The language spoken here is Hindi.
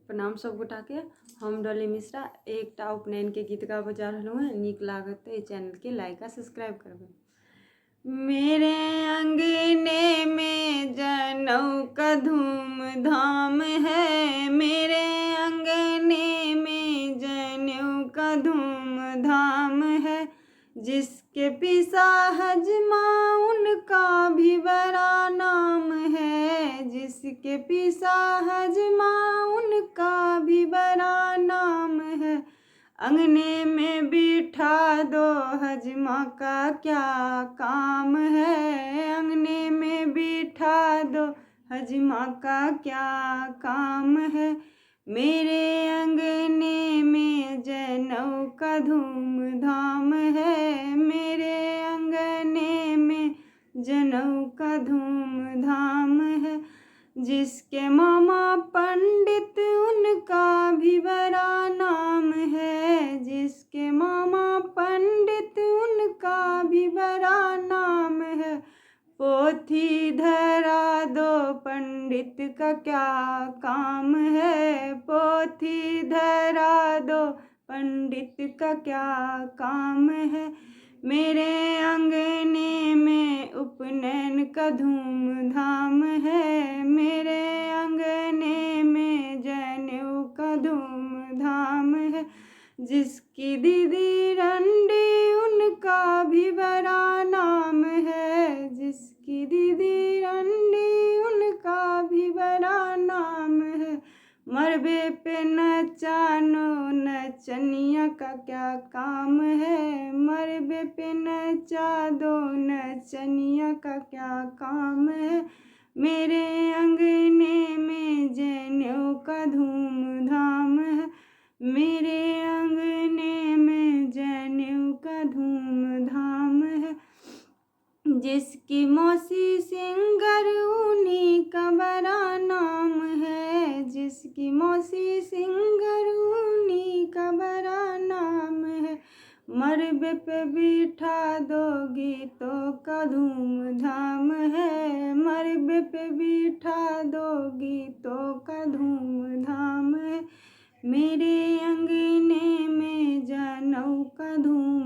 प्रणाम सब गोटा के। हम डॉली मिश्रा एकटा उपनयन के गीत गा बजा रहलूँ हैं। नीक लागत तो चैनल के लाइक आ सब्सक्राइब करबे। मेरे अंगने में जनऊ का धूमधाम है, मेरे अंगने में जनेऊ का धूमधाम है। जिसके पिसा हजमा उनका भी बड़ा नाम है, जिसके पिसा हजमा उनका भी बड़ा नाम है। अंगने में बिठा दो हजमा का क्या काम है, अंगने में बिठा दो हजमा का क्या काम है। मेरे अंगने में जनेऊ का धूमधाम है, मेरे अंगने में जनेऊ का धूमधाम है। जिसके मामा पंडित उनका भी बड़ा नाम है, जिसके मामा पंडित उनका भी बड़ा नाम है। पोथी धरा दो पंडित का क्या काम है, पोथी धरा दो पंडित का क्या काम है। मेरे अंगने में उपनयन का धूमधाम है, मेरे अंगने में जनेऊ का धूमधाम है। जिसकी दीदी रंडी उनका भी बड़ा नाम है, जिसकी दीदी रंडी उनका भी बड़ा नाम है। मरबे पे नचानो नचनिया का क्या काम है, मरबे पे नचा दो नचनिया का क्या काम है। मेरे अंगने में जनेऊ का धूमधाम है, मेरे अंगने में जनेऊ का धूमधाम है। जिसकी मौसी सिंगर उन्हीं का बड़ा नाम है, जिसकी मौसी सिंगर उन्हीं का बड़ा नाम है। मरबे पे बिठा दो गीतों का धूमधाम है, मरबे पे बिठा दो गीतों का धूमधाम है। मेरे अंगने में जनेऊ का धूम